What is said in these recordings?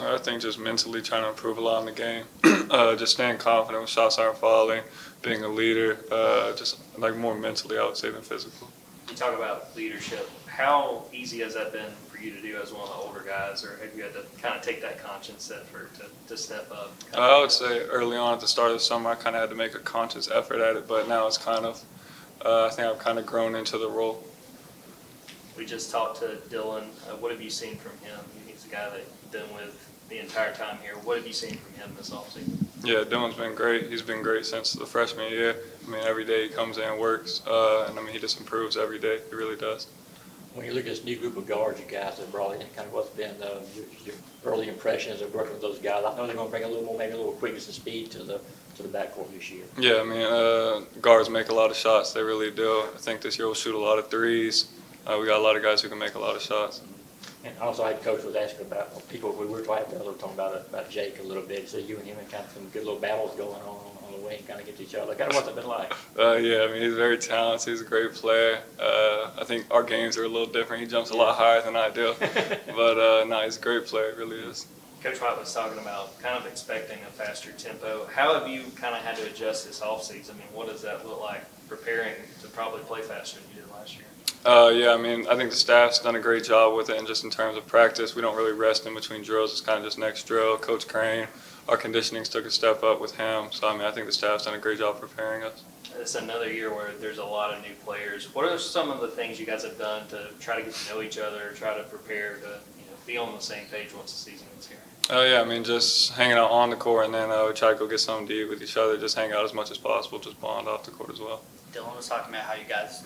I think just mentally trying to improve a lot in the game, just staying confident when shots aren't falling, being a leader, just like more mentally, I would say, than physical. You talk about leadership. How easy has that been for you to do as one of the older guys, or have you had to kind of take that conscious effort to step up? I would say early on at the start of the summer, I kind of had to make a conscious effort at it, but now it's kind of, I think I've kind of grown into the role. We just talked to Dylan. What have you seen from him? He's a guy that you've been with the entire time here. What have you seen from him this offseason? Yeah, Dylan's been great. He's been great since the freshman year. I mean, every day he comes in and works, and I mean, he just improves every day. He really does. When you look at this new group of guards you guys have brought in, kind of what's been your early impressions of working with those guys? I know they're going to bring a little more, maybe a little quickness and speed to the backcourt this year. Yeah, I mean, guards make a lot of shots. They really do. I think this year we'll shoot a lot of threes. We got a lot of guys who can make a lot of shots. And also, I coach was asking about people. We were talking about Jake a little bit. So you and him and kind of some good little battles going on the wing, kind of against each other. Kind of what's it been like? Yeah, I mean, he's very talented. He's a great player. I think our games are a little different. He jumps a lot higher than I do. But, no, he's a great player. He really is. Coach White was talking about kind of expecting a faster tempo. How have you kind of had to adjust this offseason? I mean, what does that look like preparing to probably play faster than you did last year? Yeah, I mean, I think the staff's done a great job with it, and just in terms of practice, we don't really rest in between drills. It's kind of just next drill. Coach Cain, our conditioning's took a step up with him. So, I mean, I think the staff's done a great job preparing us. It's another year where there's a lot of new players. What are some of the things you guys have done to try to get to know each other, try to prepare to be on the same page once the season is here? Yeah, I mean, just hanging out on the court, and then we try to go get something to eat with each other, just hang out as much as possible, just bond off the court as well. Dylan was talking about how you guys,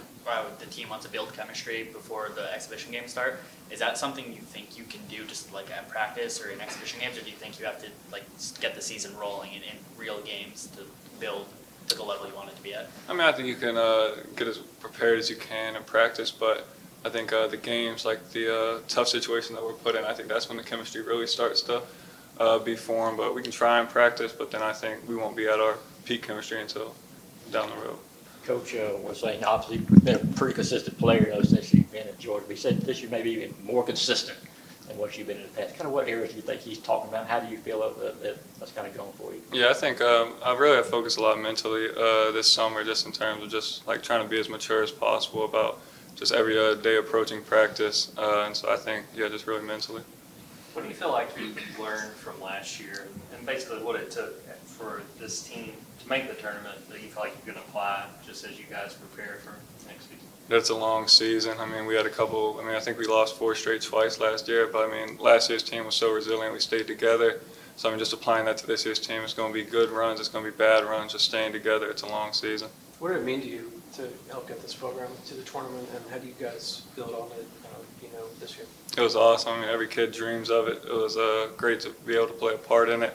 the team wants to build chemistry before the exhibition games start. Is that something you think you can do just like at practice or in exhibition games, or do you think you have to like get the season rolling in real games to build to the level you want it to be at? I mean, I think you can get as prepared as you can in practice, but I think the games, like the tough situation that we're put in, I think that's when the chemistry really starts to be formed. But we can try and practice, but then I think we won't be at our peak chemistry until down the road. Coach was saying, obviously, you've been a pretty consistent player since you've been at Georgia. But he said this year maybe even more consistent than what you've been in the past. Kind of what areas do you think he's talking about? How do you feel that's kind of going for you? Yeah, I think I really have focused a lot mentally this summer, just in terms of just like trying to be as mature as possible about just every day approaching practice. And so I think, yeah, just really mentally. What do you feel like you learned from last year and basically what it took for this team to make the tournament that you feel like you can apply just as you guys prepare for next season? It's a long season. I mean, we had I think we lost 4 straight twice last year, but I mean, last year's team was so resilient. We stayed together. So I mean, just applying that to this year's team, it's going to be good runs, it's going to be bad runs, just staying together. It's a long season. What did it mean to you to help get this program to the tournament, and how do you guys build on it, this year? It was awesome. I mean, every kid dreams of it. It was great to be able to play a part in it.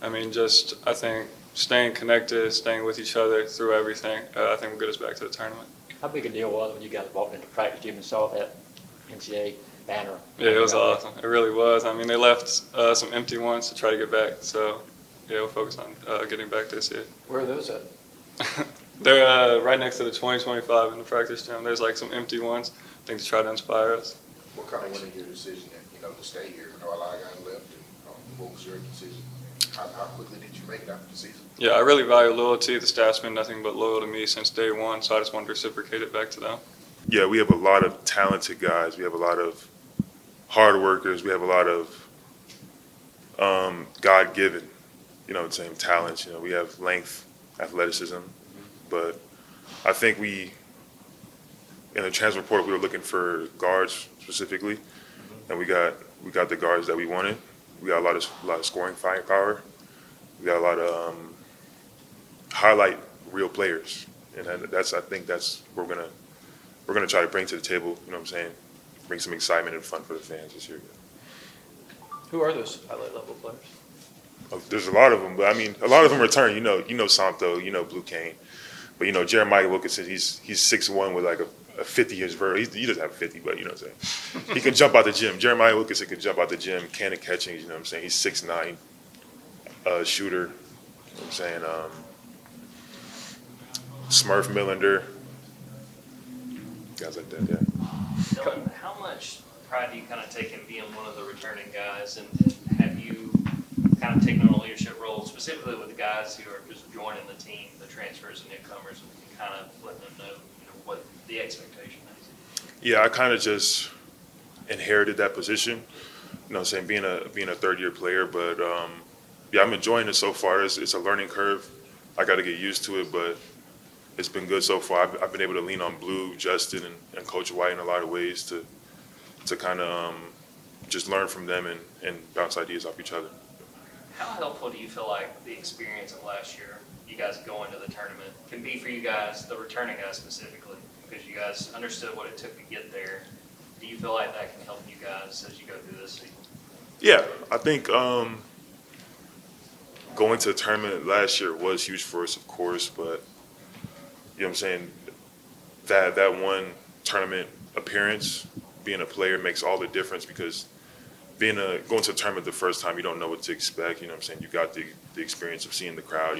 I mean, I think staying connected, staying with each other through everything, I think will get us back to the tournament. How big a deal was it when you guys walked into practice gym and saw that NCAA banner? Yeah, it was awesome. It really was. I mean, they left some empty ones to try to get back. So, yeah, we'll focus on getting back this year. Where are those at? They're right next to the 2025 in the practice gym. There's like some empty ones, I think, to try to inspire us. What kind of went into your decision, to stay here? A lot of guys left, and what was your decision? How quickly did you make it after the season? Yeah, I really value loyalty. The staff's been nothing but loyal to me since day one, so I just wanted to reciprocate it back to them. Yeah, we have a lot of talented guys. We have a lot of hard workers. We have a lot of God-given, talents. We have length, athleticism. But I think in the transfer portal, we were looking for guards specifically, and we got the guards that we wanted. We got a lot of scoring firepower. We got a lot of highlight real players, and I think that's what we're gonna try to bring to the table. You know what I'm saying? Bring some excitement and fun for the fans this year. Who are those highlight level players? There's a lot of them, but I mean, a lot of them return. Santo, Blue Cain, but Jeremiah Wilkinson, he's 6'1" with like a 50 inch vert. He doesn't have 50, but you know what I'm saying. He can jump out the gym. Jeremiah Wilkinson can jump out the gym, cannon catching. You know what I'm saying. He's 6'9", shooter. You know what I'm saying. Smurf Millender, guys like that. Yeah. Dylan, how much pride do you kind of take in being one of the returning guys, and have you kind of taking on a leadership role, specifically with the guys who are just joining the team, the transfers and newcomers, and kind of letting them know, what the expectation is? Yeah, I kind of just inherited that position. Saying being a third-year player, but yeah, I'm enjoying it so far. It's a learning curve. I got to get used to it, but it's been good so far. I've been able to lean on Blue, Justin, and Coach White in a lot of ways to kind of just learn from them and bounce ideas off each other. How helpful do you feel like the experience of last year, you guys going to the tournament, can be for you guys, the returning guys specifically, because you guys understood what it took to get there? Do you feel like that can help you guys as you go through this season? Yeah, I think going to the tournament last year was huge for us, of course, but you know what I'm saying, that one tournament appearance, being a player makes all the difference, because going to a tournament the first time, you don't know what to expect. You know what I'm saying? You got the experience of seeing the crowd,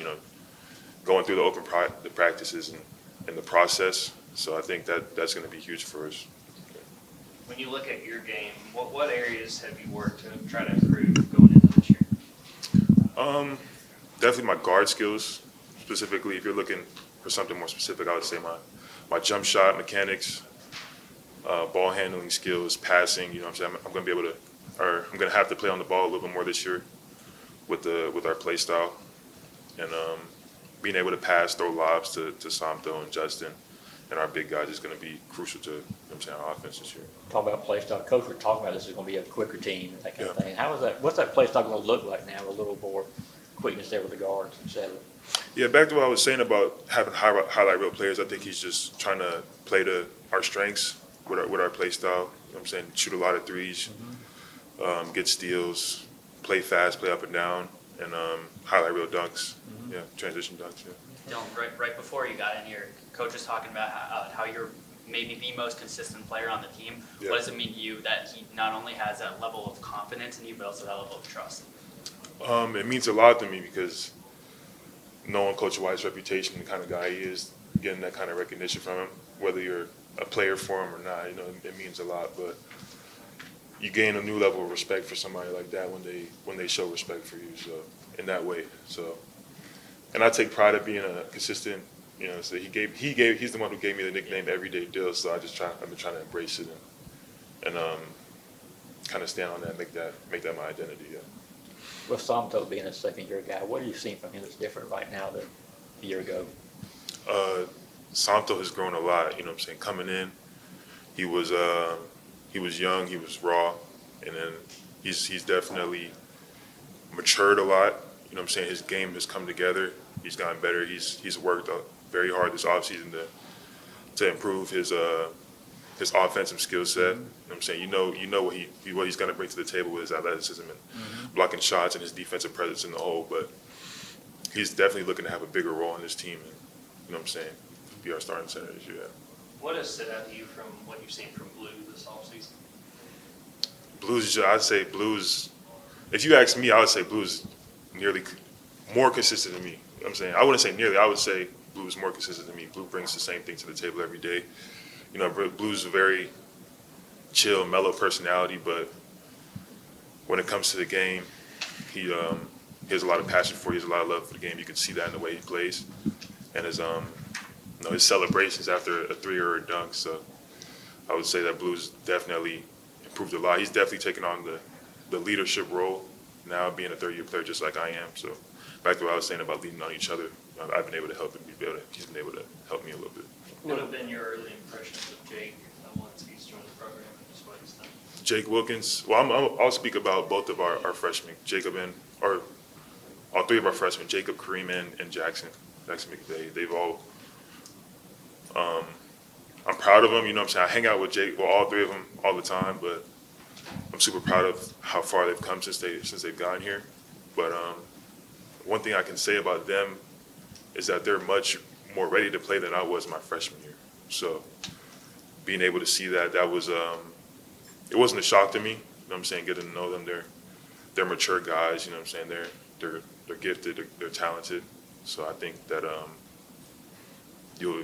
going through the open the practices and the process. So I think that's going to be huge for us. When you look at your game, what areas have you worked to try to improve going into this year? Definitely my guard skills, specifically. If you're looking for something more specific, I would say my jump shot mechanics, ball handling skills, passing. You know what I'm saying? I'm going to have to play on the ball a little bit more this year with our play style, and being able to pass, throw lobs to Samto and Justin and our big guys is going to be crucial to our offense this year. Talking about play style, Coach, we're talking about this is going to be a quicker team, that kind of Yeah. thing. How is that? What's that play style going to look like now? A little more quickness there with the guards, et cetera. Yeah, back to what I was saying about having highlight reel players. I think he's just trying to play to our strengths with our play style. You know what I'm saying? Shoot a lot of threes, get steals, play fast, play up and down, and highlight reel dunks. Yeah, transition dunks. Yeah. Dylan, right before you got in here, Coach was talking about how you're maybe the most consistent player on the team. Yeah. What does it mean to you that he not only has that level of confidence in you, but also that level of trust? It means a lot to me, because knowing Coach White's reputation, the kind of guy he is, getting that kind of recognition from him, whether you're a player for him or not, it means a lot. But you gain a new level of respect for somebody like that when they show respect for you. So in that way, and I take pride in being a consistent. So he's the one who gave me the nickname Everyday Dill. So I've been trying to embrace it and kind of stand on that, make that my identity. Yeah. With Samto being a second-year guy, what are you seeing from him that's different right now than a year ago? Samto has grown a lot. You know what I'm saying? Coming in, he was young, he was raw, and then he's definitely matured a lot. You know what I'm saying? His game has come together. He's gotten better. He's worked very hard this offseason to improve his offensive skill set. You know what I'm saying? You know what he's going to bring to the table with his athleticism and blocking shots and his defensive presence in the hole. But he's definitely looking to have a bigger role in this team. And, you know what I'm saying? Be our starting center this year. What has stood out to you from what you've seen from Blue this offseason? I'd say Blues. If you ask me, I would say Blues nearly more consistent than me. You know what I'm saying? I wouldn't say nearly. I would say Blues more consistent than me. Blue brings the same thing to the table every day. Blues a very chill, mellow personality, but when it comes to the game, he has a lot of passion for it. He has a lot of love for the game. You can see that in the way he plays, and his celebrations after a three or a dunk. So I would say that Blues definitely improved a lot. He's definitely taken on the leadership role now, being a third-year player just like I am. So back to what I was saying about leaning on each other, I've been able to help him. He's been able to help me a little bit. What have been your early impressions of Jake once he's joined the program and just what he's done? Jake Wilkins. Well, I'll speak about both of our freshmen, all three of our freshmen, Jacob, Kareem, and Jackson McVeigh. They've all, I'm proud of them. You know what I'm saying? I hang out with all three of them all the time, but I'm super proud of how far they've come since they've gotten here. But one thing I can say about them is that they're much more ready to play than I was my freshman year. So being able to see that was it wasn't a shock to me. You know what I'm saying? Getting to know them, they're mature guys. You know what I'm saying? They're gifted, they're talented. So I think that you'll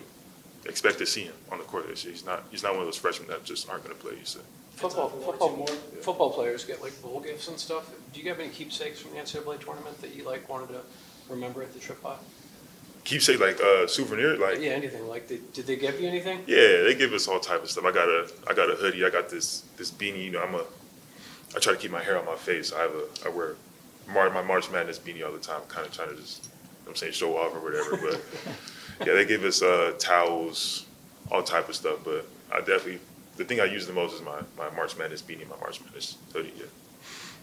expect to see him on the court this year. He's not one of those freshmen that just aren't going to play. So. Football players get like bowl gifts and stuff. Do you have any keepsakes from the NCAA tournament that you like wanted to remember at the trip by? Keepsake, like souvenir, like Yeah, anything. Like, did they give you anything? yeah, they give us all type of stuff. I got a hoodie. I got this beanie. You know, I try to keep my hair on my face. I wear my March Madness beanie all the time. Kind of trying to just, you know what I'm saying, show off or whatever. But yeah, they give us towels, all type of stuff. But the thing I use the most is my March Madness beanie, my March Madness hoodie. Yeah.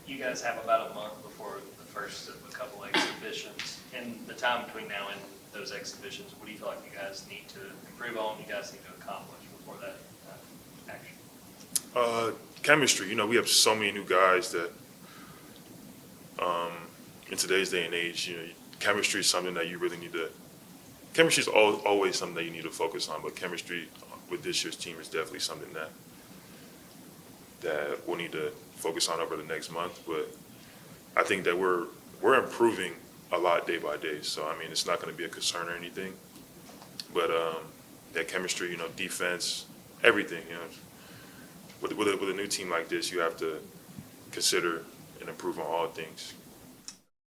You guys have about a month before the first of a couple exhibitions. In the time between now and those exhibitions, what do you feel like you guys need to improve on, you guys need to accomplish before that action? Chemistry. You know, we have so many new guys that in today's day and age, you know, chemistry is something that you really need to. Chemistry is always something that you need to focus on, but chemistry with this year's team is definitely something that we'll need to focus on over the next month. But I think that we're improving a lot day by day. So I mean, it's not going to be a concern or anything. But that chemistry, you know, defense, everything. You know, with a new team like this, you have to consider and improve on all things.